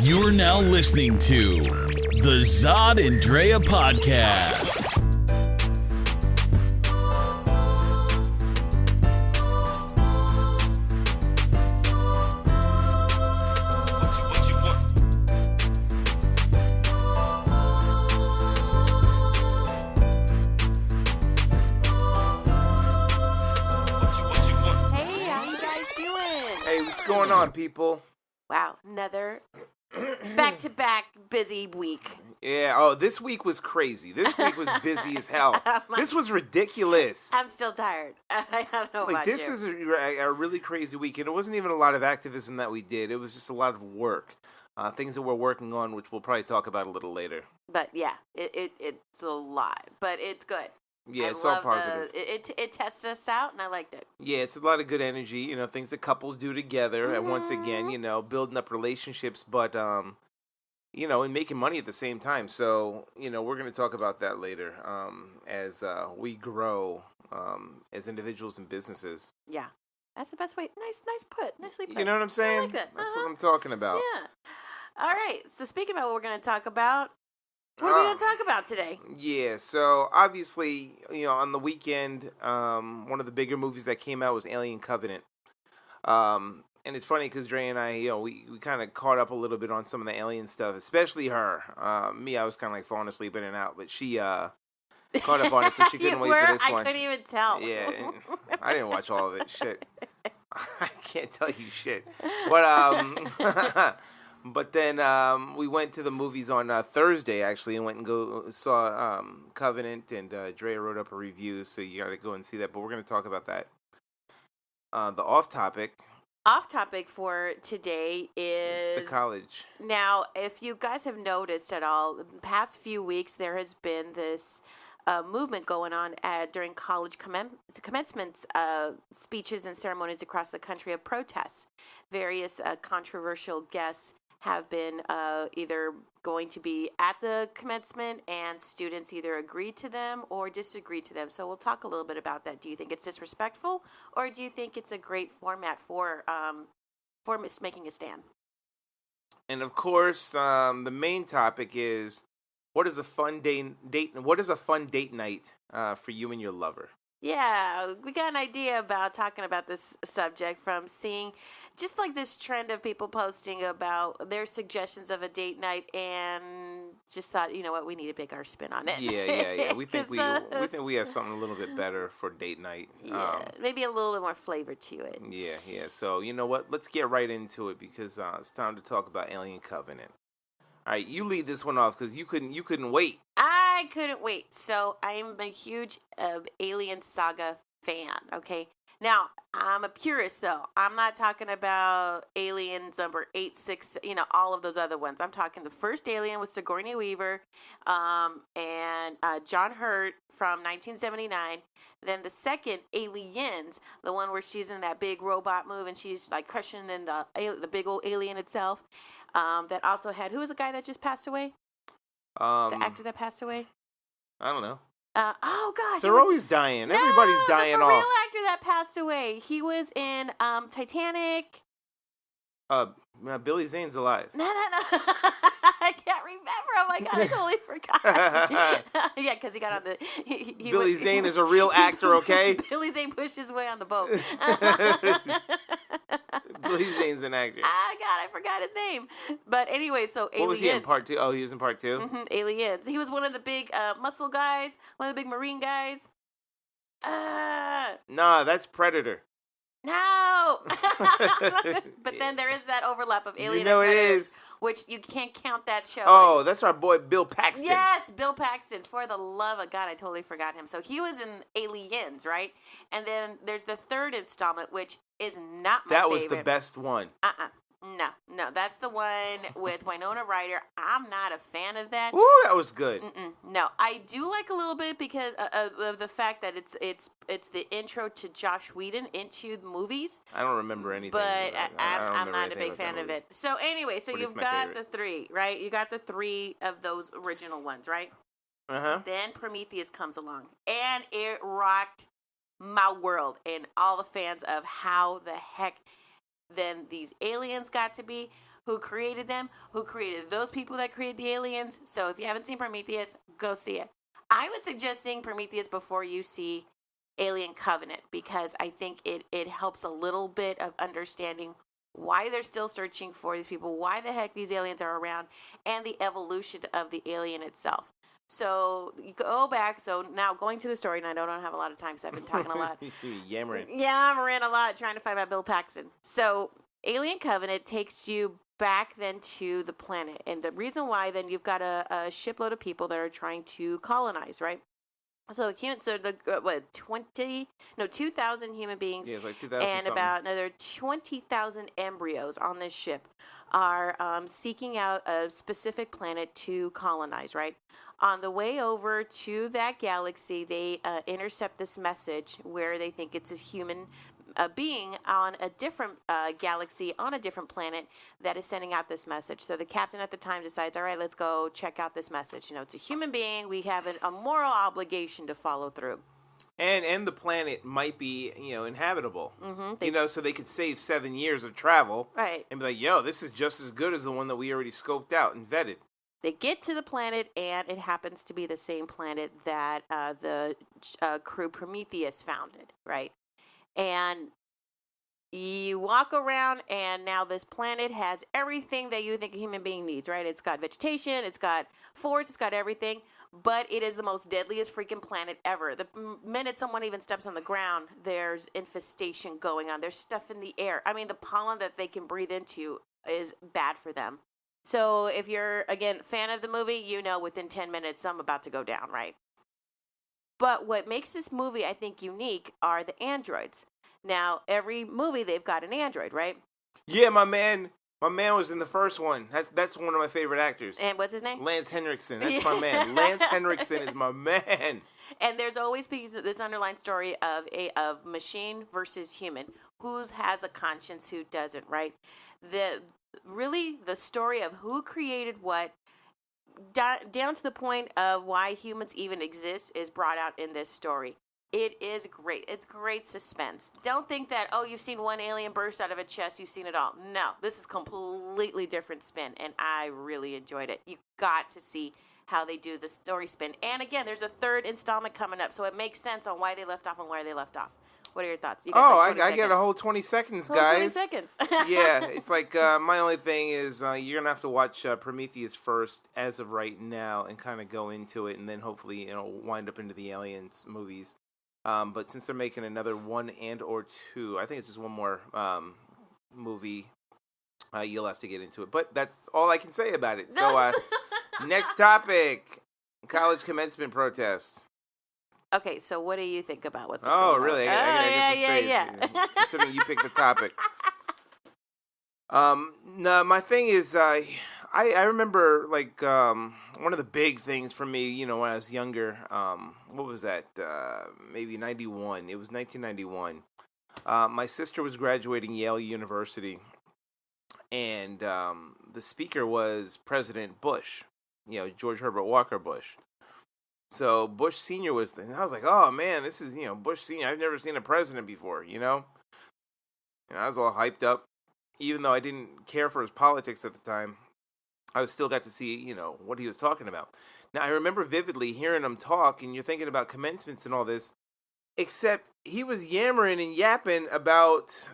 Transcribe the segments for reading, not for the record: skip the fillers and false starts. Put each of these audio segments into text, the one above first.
You're now listening to the Zod and Drea podcast. What's going on, people? Wow, another back-to-back busy week. Yeah, oh, this week was crazy. This week was busy as hell. This was ridiculous. I'm still tired. I don't know about this you. is a really crazy week, and it wasn't even a lot of activism that we did. It was just a lot of work. Things that we're working on, which we'll probably talk about a little later. But yeah, it's a lot, but it's good. Yeah, it's all positive. It tests us out, and I liked it. Yeah, it's a lot of good energy, things that couples do together, and once again, building up relationships, but, and making money at the same time. So, we're going to talk about that later as we grow as individuals and businesses. Yeah, that's the best way. Nicely put. You know what I'm saying? I like that. That's what I'm talking about. Yeah. All right, so speaking about what we're going to talk about, what are we going to talk about today? Yeah, so obviously, on the weekend, one of the bigger movies that came out was Alien Covenant. And it's funny because Dre and I, we kind of caught up a little bit on some of the alien stuff, especially her. Me, I was kind of like falling asleep in and out, but she caught up on it, so she couldn't wait for this one. I couldn't even tell. Yeah, I didn't watch all of it. Shit. I can't tell you shit. But, But then we went to the movies on Thursday, actually, and went and saw Covenant, and Drea wrote up a review, so you got to go and see that. But we're going to talk about that. The off-topic For today is... the college. Now, if you guys have noticed at all, the past few weeks, there has been this movement going on during college commencement speeches and ceremonies across the country of protests. Various controversial guests have been either going to be at the commencement, and students either agree to them or disagree to them. So we'll talk a little bit about that. Do you think it's disrespectful, or do you think it's a great format for making a stand? And of course, the main topic is what is a fun date? What is a fun date night for you and your lover? Yeah, we got an idea about talking about this subject from seeing just like this trend of people posting about their suggestions of a date night, and just thought, you know what, we need to make our spin on it. Yeah. We think we have something a little bit better for date night. Yeah, maybe a little bit more flavor to it. Yeah. So you know what? Let's get right into it because it's time to talk about Alien Covenant. All right, you lead this one off because you couldn't wait. I couldn't wait. So I'm a huge Alien Saga fan, okay? Now, I'm a purist, though. I'm not talking about Aliens number 8, 6, all of those other ones. I'm talking the first Alien with Sigourney Weaver and John Hurt from 1979. Then the second, Aliens, the one where she's in that big robot move and she's like crushing in the big old alien itself. That also had, who was the guy that just passed away? The actor that passed away? I don't know. Oh gosh, they're always dying. Everybody's dying off. The real actor that passed away. He was in Titanic. Billy Zane's alive. No. I can't remember. Oh my god, I totally forgot. Yeah, because he got on the. Billy Zane is a real actor, okay? Billy Zane pushed his way on the boat. Billy Zane's an actor. Ah, God, I forgot his name. But anyway, so Aliens. What was he in part 2? Oh, he was in part 2? Mm-hmm, Aliens. He was one of the big muscle guys, one of the big marine guys. Nah, that's Predator. No! But then there is that overlap of Alien and it Predator, is. Which you can't count that show. Oh, that's our boy Bill Paxton. Yes, Bill Paxton. For the love of God, I totally forgot him. So he was in Aliens, right? And then there's the third installment, which is not my favorite. That was the best one. No, that's the one with Winona Ryder. I'm not a fan of that. Ooh, that was good. No, I do like a little bit because of the fact that it's the intro to Josh Whedon into the movies. I don't remember anything. But I'm not a big fan of it. So anyway, so you've got the 3, right? You got the 3 of those original ones, right? Uh-huh. Then Prometheus comes along, and it rocked my world and all the fans of how the heck then these aliens got to be. who created them, who created those people that created the aliens. So if you haven't seen Prometheus, go see it. I would suggest seeing Prometheus before you see Alien Covenant, because I think it helps a little bit of understanding why they're still searching for these people, why the heck these aliens are around, and the evolution of the alien itself. So you go back. So now going to the story, and I don't have a lot of time because I've been talking a lot. Yammering. Yeah, I'm ranting a lot trying to find about Bill Paxton. So Alien Covenant takes you back then to the planet. And the reason why, then you've got a shipload of people that are trying to colonize, right? So 2,000 human beings, Yeah, it's like 2,000 and something. about another 20,000 embryos on this ship are seeking out a specific planet to colonize, right? On the way over to that galaxy, they intercept this message where they think it's a human being on a different galaxy, on a different planet, that is sending out this message. So the captain at the time decides, all right, let's go check out this message. It's a human being. We have a moral obligation to follow through. And the planet might be, inhabitable. Mm-hmm. So they could save 7 years of travel. Right. And be like, yo, this is just as good as the one that we already scoped out and vetted. They get to the planet, and it happens to be the same planet that the crew Prometheus founded, right? And you walk around, and now this planet has everything that you think a human being needs, right? It's got vegetation, it's got forests, it's got everything, but it is the most deadliest freaking planet ever. The minute someone even steps on the ground, there's infestation going on. There's stuff in the air. I mean, the pollen that they can breathe into is bad for them. So if you're, again, fan of the movie, within 10 minutes, I'm about to go down, right? But what makes this movie, I think, unique are the androids. Now, every movie, they've got an android, right? Yeah, my man was in the first one. That's one of my favorite actors. And what's his name? Lance Henriksen. That's my man. Lance Henriksen is my man. And there's always this underlying story of machine versus human. Who has a conscience, who doesn't, right? The story of who created what, down to the point of why humans even exist, is brought out in this story. It is great. It's great suspense. Don't think that, you've seen one alien burst out of a chest, you've seen it all. No, this is completely different spin, and I really enjoyed it. You got to see how they do the story spin. And again, there's a third installment coming up, so it makes sense on why they left off and where they left off. What are your thoughts? You got I get a whole 20 seconds, guys. 20 seconds. Yeah, it's like my only thing is you're going to have to watch Prometheus first as of right now and kind of go into it, and then hopefully wind up into the Aliens movies. But since they're making another 1 and or 2, I think it's just one more movie, you'll have to get into it. But that's all I can say about it. So next topic, college commencement protest. Okay, so what do you think about what's Oh, really? Yeah. Considering you picked the topic. No, my thing is, I remember, like, one of the big things for me, when I was younger, what was that, maybe 91, it was 1991, my sister was graduating Yale University, and the speaker was President Bush, George Herbert Walker Bush. So Bush Sr. was there, and I was like, oh man, this is, Bush Sr., I've never seen a president before, And I was all hyped up, even though I didn't care for his politics at the time. I still got to see, what he was talking about. Now, I remember vividly hearing him talk, and you're thinking about commencements and all this, except he was yammering and yapping about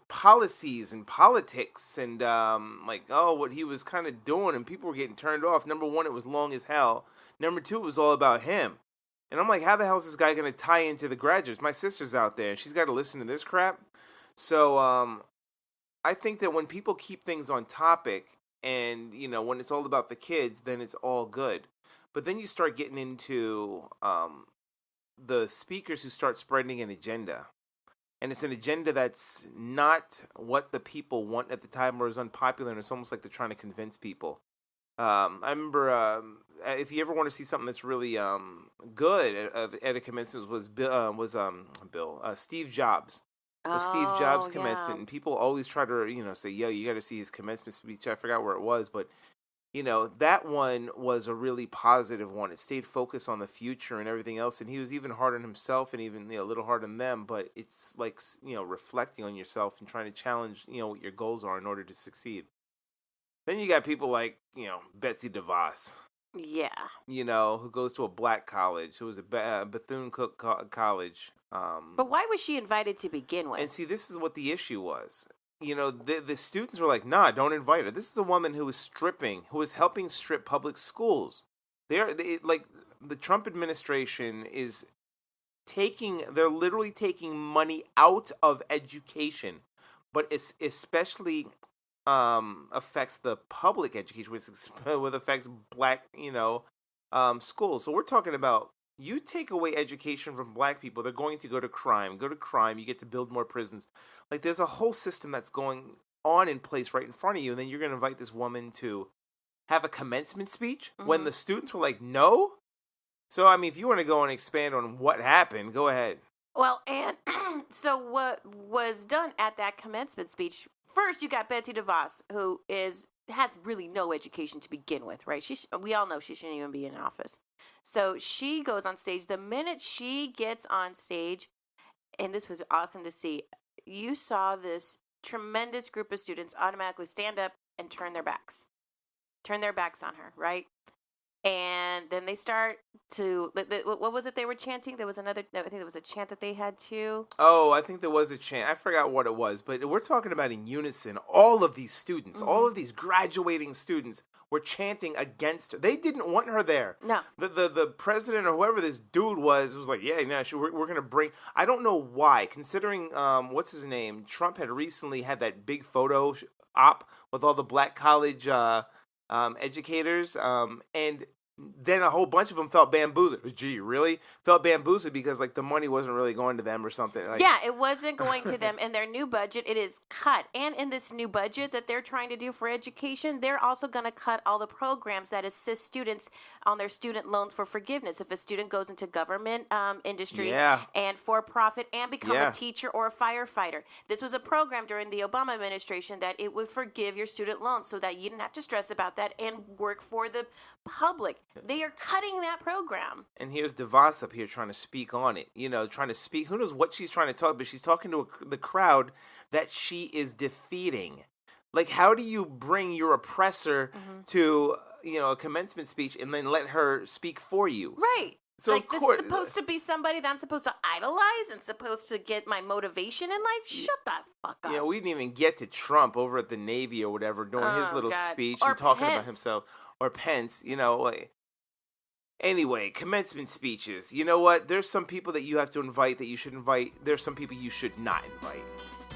policies and politics and, what he was kind of doing, and people were getting turned off. Number one, it was long as hell. Number two, it was all about him. And I'm like, how the hell is this guy going to tie into the graduates? My sister's out there, and she's got to listen to this crap. So, I think that when people keep things on topic, and, when it's all about the kids, then it's all good. But then you start getting into the speakers who start spreading an agenda. And it's an agenda that's not what the people want at the time, or is unpopular, and it's almost like they're trying to convince people. I remember, if you ever want to see something that's really good at a commencement, was Steve Jobs. Steve Jobs' commencement, and people always try to, say, yo, you got to see his commencement speech. I forgot where it was, but, that one was a really positive one. It stayed focused on the future and everything else, and he was even hard on himself and even, a little hard on them, but it's like, reflecting on yourself and trying to challenge, what your goals are in order to succeed. Then you got people like, Betsy DeVos, Yeah. who goes to a black college, who was at Bethune-Cookman College. But why was she invited to begin with? And see, this is what the issue was. The students were like, nah, don't invite her. This is a woman who was helping strip public schools. The Trump administration is they're literally taking money out of education, but it's especially affects the public education, which affects black, schools. So we're talking about, you take away education from black people, they're going to go to crime, you get to build more prisons. Like, there's a whole system that's going on in place right in front of you, and then you're going to invite this woman to have a commencement speech when the students were like, no? So, I mean, if you want to go and expand on what happened, go ahead. Well, and so what was done at that commencement speech, first you got Betsy DeVos, who has really no education to begin with, right? We all know she shouldn't even be in office. So she goes on stage. The minute she gets on stage, and this was awesome to see, you saw this tremendous group of students automatically stand up and turn their backs on her, right? And then they start to, what was it they were chanting? I think there was a chant that they had too. Oh, I think there was a chant. I forgot what it was, but we're talking about in unison. All of these students, all of these graduating students were chanting against her. They didn't want her there. No. The president or whoever this dude was like, yeah, no, we're going to bring, I don't know why, considering, what's his name? Trump had recently had that big photo op with all the black college educators, and then a whole bunch of them felt bamboozled. Gee, really? Felt bamboozled because, like, the money wasn't really going to them or something. Like, yeah, it wasn't going to them. In their new budget, it is cut. And in this new budget that they're trying to do for education, they're also going to cut all the programs that assist students on their student loans for forgiveness. If a student goes into government industry and for-profit and become a teacher or a firefighter. This was a program during the Obama administration that it would forgive your student loans so that you didn't have to stress about that and work for the public. They are cutting that program. And here's DeVos up here trying to speak on it. Trying to speak. Who knows what she's trying to talk, but she's talking to the crowd that she is defeating. Like, how do you bring your oppressor to, a commencement speech and then let her speak for you? Right. So like, of course, this is supposed to be somebody that I'm supposed to idolize and supposed to get my motivation in life? Shut that fuck up. Yeah, we didn't even get to Trump over at the Navy or whatever doing his little speech or and talking Pence. About himself. Or Pence, Anyway, commencement speeches. You know what? There's some people that you have to invite that you should invite. There's some people you should not invite.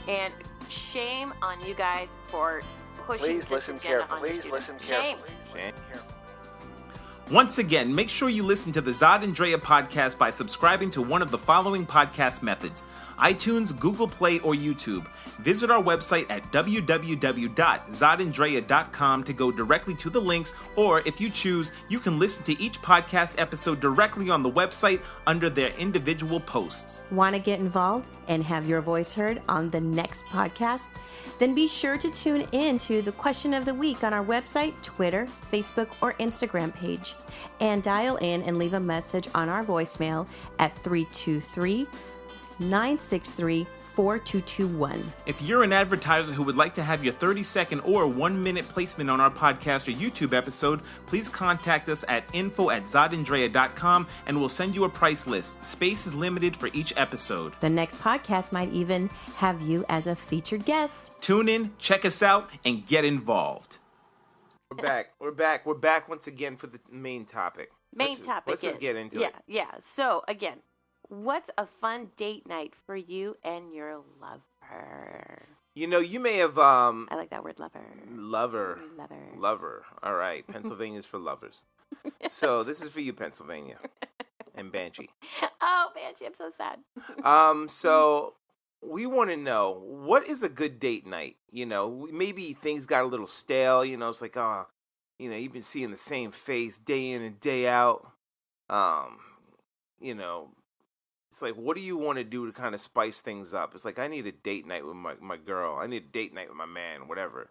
And shame on you guys for pushing this agenda on your students. Shame. Once again, make sure you listen to the Zod and Drea podcast by subscribing to one of the following podcast methods: iTunes, Google Play, or YouTube. Visit our website at www.zodanddrea.com to go directly to the links, or if you choose, you can listen to each podcast episode directly on the website under their individual posts. Want to get involved and have your voice heard on the next podcast? Then be sure to tune in to the question of the week on our website, Twitter, Facebook, or Instagram page. And dial in and leave a message on our voicemail at 323-963-4221. If you're an advertiser who would like to have your 30-second or 1-minute placement on our podcast or YouTube episode, please contact us at info@zodanddrea.com and we'll send you a price list. Space is limited for each episode. The next podcast might even have you as a featured guest. Tune in, check us out, and get involved. We're back once again for the main topic. Let's just get into it. Yeah. So, again, what's a fun date night for you and your lover? You may have I like that word, lover. Lover. All right. Pennsylvania's for lovers. Yes. So this is for you, Pennsylvania. And Banshee. Oh, Banshee, I'm so sad. So we want to know, what is a good date night? Maybe things got a little stale. It's like, you've been seeing the same face day in and day out. It's like, what do you want to do to kind of spice things up? It's like, I need a date night with my girl. I need a date night with my man, whatever.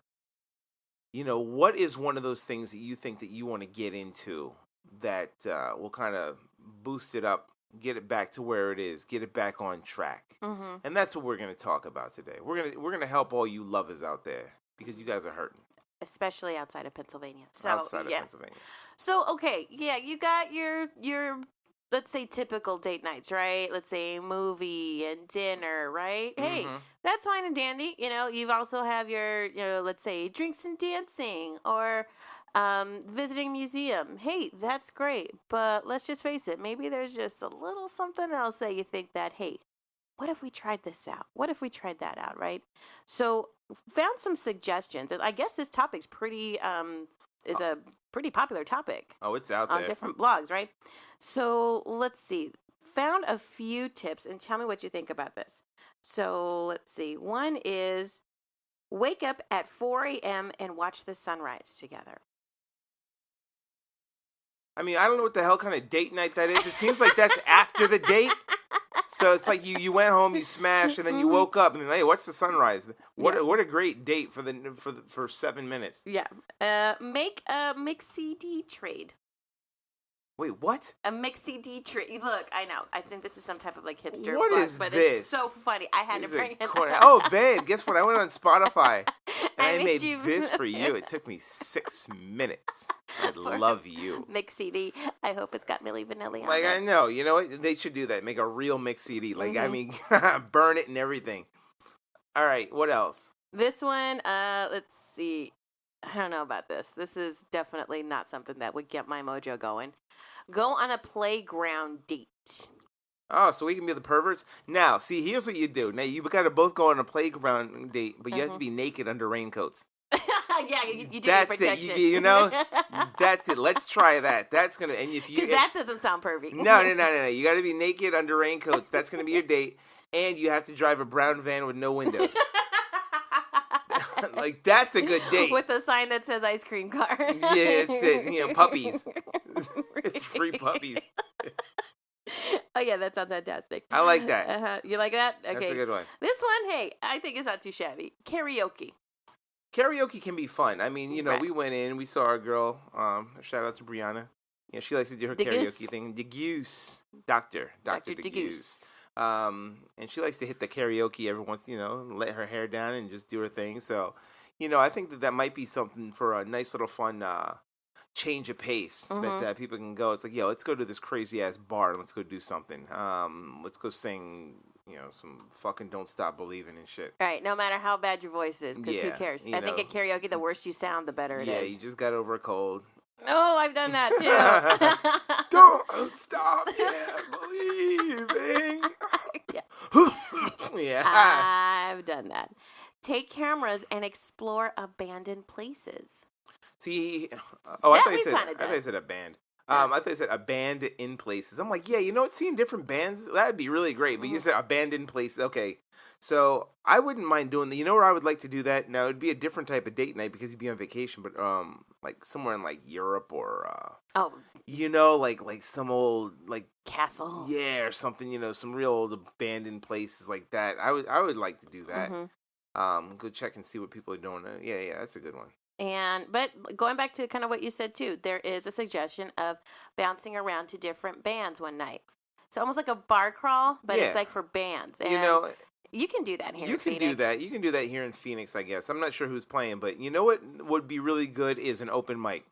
What is one of those things that you think that you want to get into that will kind of boost it up, get it back to where it is, get it back on track? Mm-hmm. And that's what we're going to talk about today. We're gonna help all you lovers out there because you guys are hurting. especially outside of Pennsylvania. So Outside of Pennsylvania. So okay, yeah, you got your let's say typical date nights, right? Let's say movie and dinner, right? Hey, that's fine and dandy. You also have your, let's say drinks and dancing or visiting museum. Hey, that's great. But let's just face it, maybe there's just a little something else that you think that, hey, what if we tried this out? What if we tried that out, right? So found some suggestions. And I guess this topic's pretty is a pretty popular topic. Oh, it's out there. On different blogs, right? So let's see. Found a few tips and tell me what you think about this. So let's see. One is wake up at 4 a.m. and watch the sunrise together. I mean, I don't know what the hell kind of date night that is. It seems like that's after the date. So it's like you went home, you smashed, and then you woke up, and then, hey, what's the sunrise? What a great date for 7 minutes. Yeah. Make a mix CD trade. Wait, what? A mix CD trade. Look, I know. I think this is some type of like hipster What book, is but this? it's so funny. I had to bring it up. Oh, babe, guess what? I went on Spotify, and I made you- this for you. It took me 6 minutes. I love you. Mix CD. I hope it's got Milli Vanilli on Like, it. I know. You know what? They should do that. Make a real mix CD. Like, I mean, burn it and everything. All right, what else? This one, let's see. I don't know about this. This is definitely not something that would get my mojo going. Go on a playground date. Oh, so we can be the perverts? Now, see, here's what you do. Now, you got to both go on a playground date, but you have to be naked under raincoats. Yeah, you do need That's protection. it. You know? That's it. Let's try that. That's going to... And if you... Because that doesn't sound perfect. No. You got to be naked under raincoats. That's going to be your date. And you have to drive a brown van with no windows. Like, that's a good date. With a sign that says ice cream car. Yeah, that's it. Puppies. Free puppies. Oh, yeah, that sounds fantastic. I like that. Uh-huh. You like that? Okay. That's a good one. This one, hey, I think it's not too shabby. Karaoke. Karaoke can be fun. I mean, Right. we went in, we saw our girl. Shout out to Brianna. Yeah, she likes to do her The karaoke Goose. thing. The Goose. Dr. Dr. The DeGoose. Goose. And she likes to hit the karaoke every once, let her hair down and just do her thing. So, I think that might be something for a nice little fun change of pace that people can go. It's like, let's go to this crazy ass bar and let's go do something. Let's go sing, some fucking Don't Stop Believing and shit. All right, no matter how bad your voice is, because who Yeah, cares? you I think know. at karaoke, the worse you sound, the better it Yeah, is. you just got over a cold. Oh, I've done that too. Don't stop believing. Yeah. I've done that. Take cameras and explore abandoned places. See, That I thought we've you kinda done. said a band. I thought you said a band in places. I'm like, seeing different bands, that'd be really great. But you said abandoned places. Okay. So I wouldn't mind doing that. You know where I would like to do that? Now, it'd be a different type of date night because you'd be on vacation, but like somewhere in like Europe or, like some old, like, Castle. yeah, or something, some real old abandoned places like that. I would like to do that. Go check and see what people are doing. Yeah, that's a good one. But going back to kind of what you said too, there is a suggestion of bouncing around to different bands one night. So almost like a bar crawl, but it's Yeah. like for bands. And you can do that here You in can Phoenix. do that. You can do that here in Phoenix, I guess. I'm not sure who's playing, but you know what would be really good is an open mic.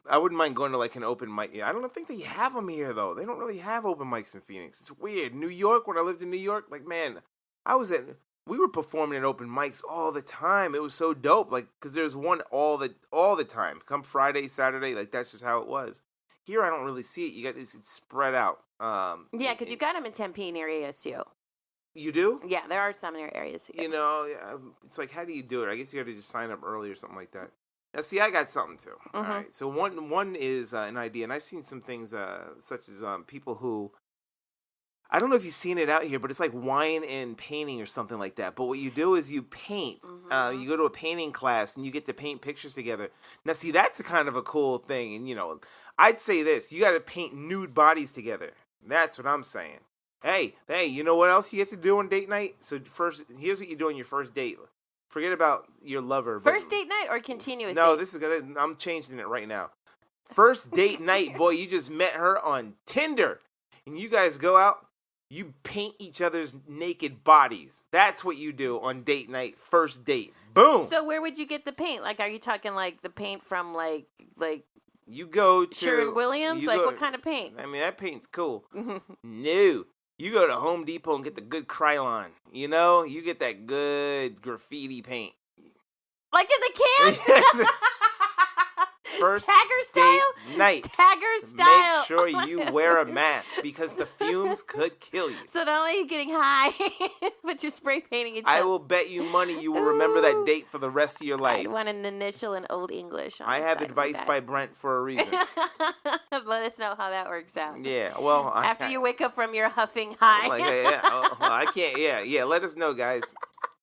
I wouldn't mind going to like an open mic. I don't think they have them here though. They don't really have open mics in Phoenix. It's weird. New York, when I lived in New York, like man, we were performing at open mics all the time. It was so dope, like because there's one all the time. Come Friday, Saturday, like that's just how it was. Here, I don't really see it. You got it's spread out. Yeah, because you've got them in Tempe near ASU. You do? Yeah, there are some near areas here. It's like, how do you do it? I guess you got to just sign up early or something like that. Now, see, I got something too. All right. So one is an idea, and I've seen some things such as people who, I don't know if you've seen it out here, but it's like wine and painting or something like that. But what you do is you paint. You go to a painting class, and you get to paint pictures together. Now, see, that's a kind of a cool thing. And, I'd say this. You got to paint nude bodies together. That's what I'm saying. Hey, you know what else you get to do on date night? So first, here's what you do on your first date. Forget about your lover. First date night or continuous No, date? I'm changing it right now. First date night, boy, you just met her on Tinder. And you guys go out, you paint each other's naked bodies. That's what you do on date night, first date. Boom. So where would you get the paint? Like, are you talking like the paint from like You go to Sherwin-Williams? you Like, go- what kind of paint? I mean, that paint's cool. No. You go to Home Depot and get the good Krylon. You know? You get that good graffiti paint. Like in the can? First Tagger style? date night. Tagger style. Make sure you wear a mask because the fumes could kill you. So not only are you getting high, but you're spray painting each other. I will bet you money you will remember that date for the rest of your life. I want an initial in Old English. On I the have side of advice my by Brent for a reason. back. Let us know how that works out. Yeah, well, After you wake up from your huffing high. Like, I can't. Yeah. Let us know, guys.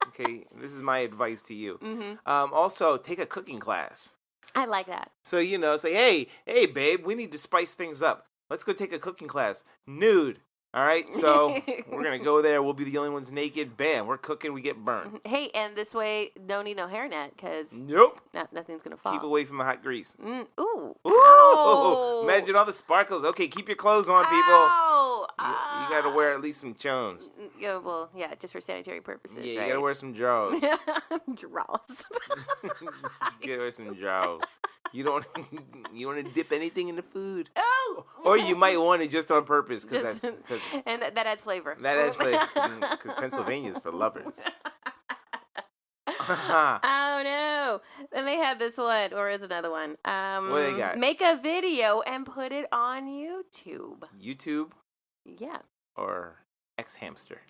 Okay, this is my advice to you. Also, take a cooking class. I like that. So say, hey, babe, we need to spice things up. Let's go take a cooking class. Nude. All right, so we're gonna go there. We'll be the only ones naked. Bam, we're cooking. We get burned. Hey, and this way, don't need no hairnet because Nope. nothing's gonna fall. Keep away from the hot grease. Ooh. Ooh, Ow. imagine all the sparkles. Okay, keep your clothes on, people. Ow. You gotta wear at least some chones. Yeah, well, yeah, just for sanitary purposes. Yeah, you right? gotta wear some drawers. Draws. You gotta wear some drawers. You don't want to dip anything in the food. Oh. Or you might want it just on purpose because And that adds flavor. that is because Pennsylvania's for lovers. Oh no! Then they had this one, or is another one? What they got? Make a video and put it on YouTube. YouTube Yeah. or X Hamster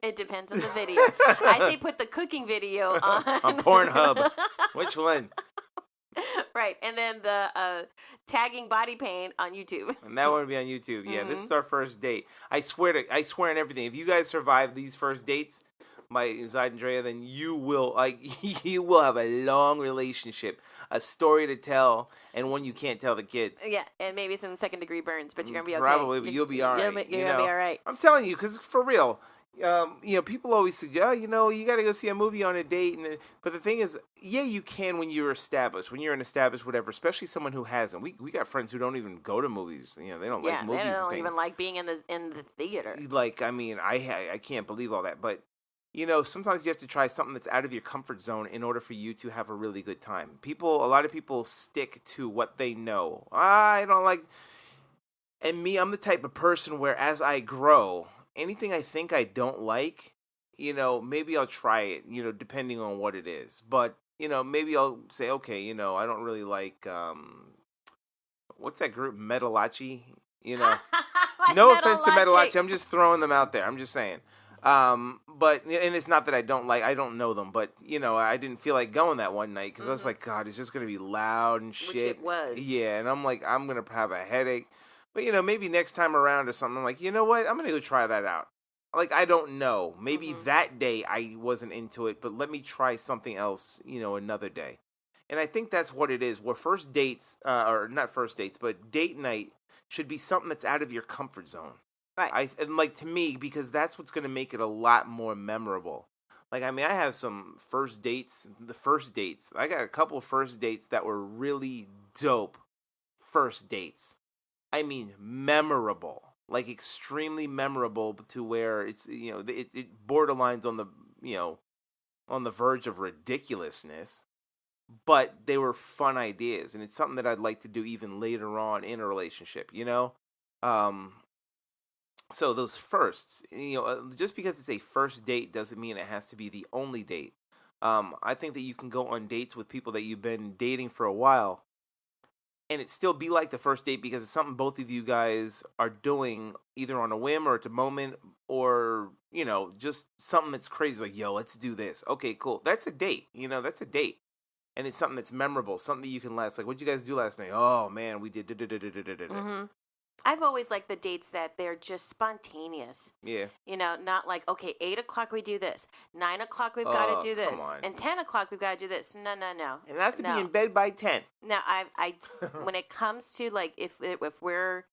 It depends on the video. I say put the cooking video on Pornhub. Which one? Right, and then the tagging body paint on YouTube. And that one would be on YouTube. Yeah, this is our first date. I swear on everything. If you guys survive these first dates, my Zod and Drea, then you will you will have a long relationship, a story to tell, and one you can't tell the kids. Yeah, and maybe some second-degree burns, but you're gonna be okay. Probably, but you'll be all right. You're gonna be all right. I'm telling you, because for real, people always suggest, you got to go see a movie on a date. But the thing is, yeah, you can when you're established, when you're an established whatever, especially someone who hasn't. We got friends who don't even go to movies. They don't like movies they and don't things. even like being in the theater. Like, I mean, I can't believe all that. But, sometimes you have to try something that's out of your comfort zone in order for you to have a really good time. A lot of people stick to what they know. I don't like... And me, I'm the type of person where as I grow... Anything I think I don't like, maybe I'll try it, depending on what it is. But, maybe I'll say, okay, I don't really like, what's that group, Metalachi? Like No offense to Metalachi. Metalachi, I'm just throwing them out there. I'm just saying. But, and it's not that I don't know them, but, I didn't feel like going that one night because I was like, God, it's just going to be loud and shit. Which it was. Yeah, and I'm like, I'm going to have a headache. But, maybe next time around or something, I'm like, you know what? I'm going to go try that out. Like, I don't know. Maybe that day I wasn't into it, but let me try something else, another day. And I think that's what it is. Where first dates, or not first dates, but date night should be something that's out of your comfort zone. Right. To me, because that's what's going to make it a lot more memorable. Like, I mean, I have some first dates. I got a couple of first dates that were really dope first dates. I mean, memorable, like extremely memorable to where it's, it borderlines on the, on the verge of ridiculousness, but they were fun ideas. And it's something that I'd like to do even later on in a relationship, So those firsts, just because it's a first date doesn't mean it has to be the only date. I think that you can go on dates with people that you've been dating for a while and it still be like the first date because it's something both of you guys are doing either on a whim or at the moment or, just something that's crazy like, yo, let's do this. Okay, cool. That's a date. That's a date. And it's something that's memorable, something that you can last. Like, what'd you guys do last night? Oh, man, we did. I've always liked the dates that they're just spontaneous. Yeah. Not like, okay, 8 o'clock we do this. 9 o'clock we've got to do this. Come on. And 10 o'clock we've got to do this. No. And I have to be in bed by 10. Now, I when it comes to, like, if we're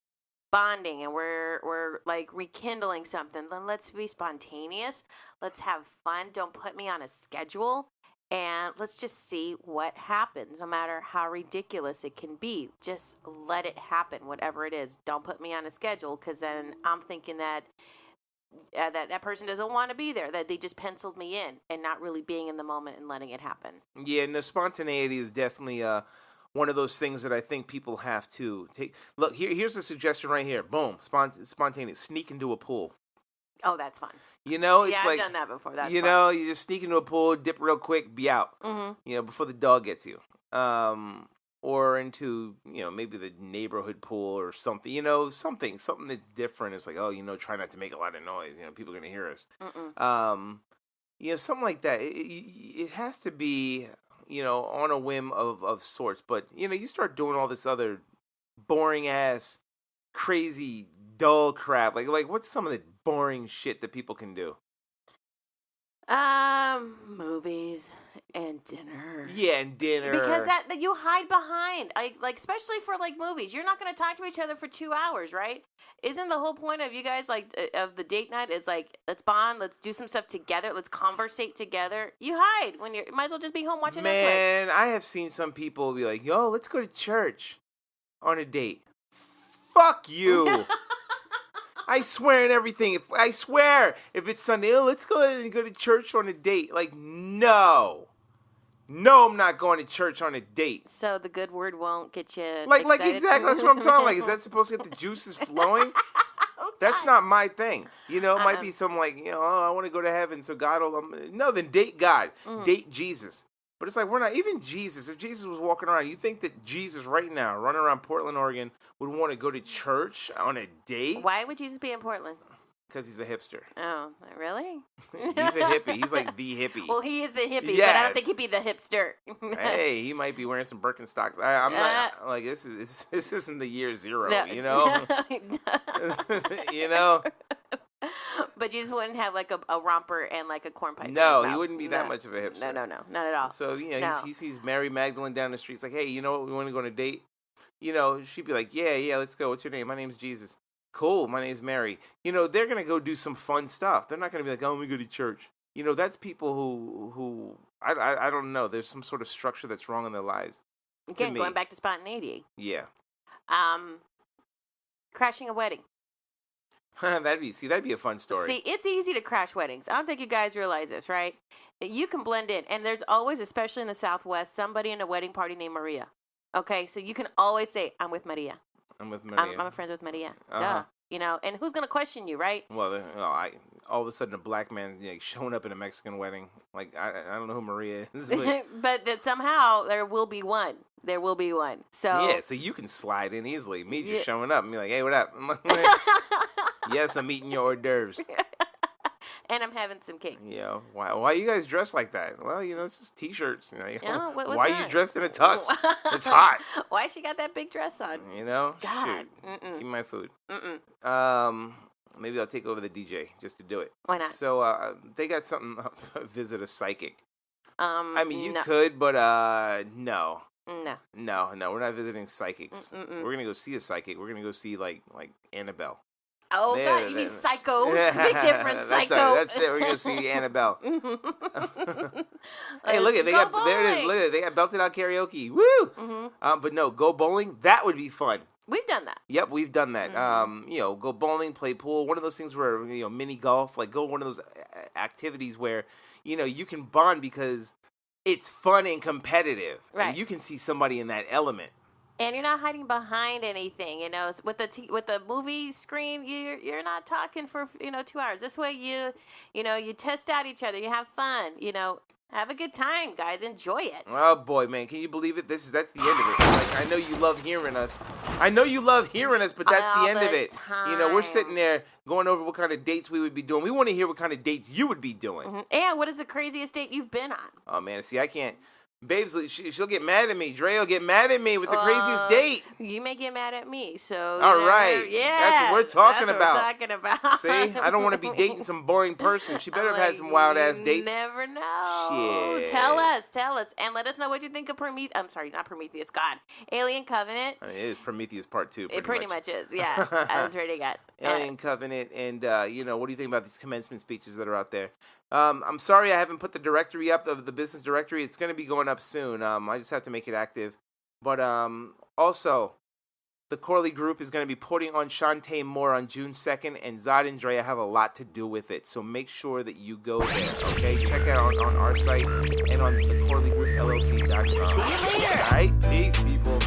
bonding and we're like rekindling something, then let's be spontaneous. Let's have fun. Don't put me on a schedule. And let's just see what happens, no matter how ridiculous it can be. Just let it happen, whatever it is. Don't put me on a schedule, because then I'm thinking that that person doesn't want to be there, that they just penciled me in, and not really being in the moment and letting it happen. Yeah, and the spontaneity is definitely one of those things that I think people have to take. Look, here's a suggestion right here. Boom, spontaneous. Sneak into a pool. Oh, that's fun. You know, it's Yeah, like, I've done that before. That's you fun. know, you just sneak into a pool, dip real quick, be out. You know, before the dog gets you. Or into, you know, maybe the neighborhood pool or something. You know, something that's different. It's like, oh, you know, try not to make a lot of noise. You know, people are gonna hear us. You know, something like that. It has to be, you know, on a whim of sorts. But you know, you start doing all this other boring ass, crazy, dull crap. Like what's some of the boring shit that people can do? Movies and dinner. Yeah, and dinner. Because that you hide behind, like especially for like movies, you're not going to talk to each other for 2 hours, right? Isn't the whole point of you guys like of the date night is like, let's bond, let's do some stuff together, let's conversate together. You hide when you might as well just be home watching Netflix. Man, I have seen some people be like, yo, let's go to church on a date. Fuck you. I swear and everything. If it's Sunday, oh, let's go ahead and go to church on a date. Like, no, I'm not going to church on a date. So the good word won't get you like excited? exactly. That's what I'm talking. Like, is that supposed to get the juices flowing? That's not my thing. You know, it might be some like, you know, oh, I want to go to heaven, so God will. No, then date God, date Jesus. But it's like, we're not, even Jesus, if Jesus was walking around, you think that Jesus right now, running around Portland, Oregon, would want to go to church on a date? Why would Jesus be in Portland? Because he's a hipster. Oh, really? He's a hippie. He's like the hippie. Well, he is the hippie, Yes. but I don't think he'd be the hipster. Hey, he might be wearing some Birkenstocks. I'm not, like, this isn't the year zero, No. you know? You know? But Jesus wouldn't have like a romper and like a corn pipe. No, in his he mouth. wouldn't be that much of a hipster. No, not at all. So, you know, No. if he sees Mary Magdalene down the street, it's like, hey, you know what, we want to go on a date? You know, she'd be like, yeah, let's go. What's your name? My name's Jesus. Cool, my name's Mary. You know, they're going to go do some fun stuff. They're not going to be like, oh, let me go to church. You know, that's people who I don't know. There's some sort of structure that's wrong in their lives. Again, going back to spontaneity. Yeah. Crashing a wedding. that'd be a fun story. See, it's easy to crash weddings. I don't think you guys realize this, right? You can blend in. And there's always, especially in the Southwest, somebody in a wedding party named Maria. Okay, so you can always say, I'm with Maria. I'm with Maria. I'm friends with Maria. Uh-huh. Duh. You know, and who's going to question you, right? Well, all of a sudden a black man showing up in a Mexican wedding. Like, I don't know who Maria is. But, but that somehow there will be one. There will be one. So yeah, so you can slide in easily. Me just showing up and be like, hey, what up? Yes, I'm eating your hors d'oeuvres. And I'm having some cake. Yeah. Why you guys dressed like that? Well, you know, it's just t-shirts. You know, Yeah, what's why are wrong? you dressed in a tux? It's hot. Why she got that big dress on? You know? God. Shoot. Keep my food. Mm-mm. Maybe I'll take over the DJ just to do it. Why not? So they got something, visit a psychic. I mean, you no. could, but no. No. No, we're not visiting psychics. We're going to go see a psychic. We're going to go see, like Annabelle. Oh, There, God, you there. mean Psycho? Big difference, Psycho. That's it. We're going to see Annabelle. Hey, look at Go there it is. bowling. Look at it. They got belted out karaoke. Woo! But no, go bowling. That would be fun. We've done that. Yep, we've done that. You know, go bowling, play pool. One of those things where, you know, mini golf. Like, go one of those activities where, you know, you can bond because it's fun and competitive. Right. And you can see somebody in that element. And you're not hiding behind anything, you know. With the movie screen, you're not talking for 2 hours. This way, you test out each other. You have fun, have a good time, guys. Enjoy it. Oh boy, man, can you believe it? That's the end of it. Like, I know you love hearing us, but that's All the end of the it. You know, we're time. sitting there going over what kind of dates we would be doing. We want to hear what kind of dates you would be doing. And what is the craziest date you've been on? Oh man, see, I can't. Babes, she'll get mad at me. Dre will get mad at me with the craziest date. You may get mad at me, so... All right. Yeah. That's what we're talking that's about. What we're talking about. See? I don't want to be dating some boring person. She better have had some wild-ass dates. Never know. Shit. Tell us. And let us know what you think of Prometheus. I'm sorry, not Prometheus. God. Alien Covenant. I mean, it is Prometheus Part 2, It pretty much is, yeah. That's pretty good. Alien Covenant, and, what do you think about these commencement speeches that are out there? I'm sorry I haven't put the directory up, of the business directory. It's going to be going up soon. I just have to make it active. But also, The Corley Group is going to be putting on Shantae Moore on June 2nd, and Zod and Drea have a lot to do with it. So make sure that you go there, okay? Check it out on our site and on thecorleygroup LLC.com. See you later. All right? Peace, people.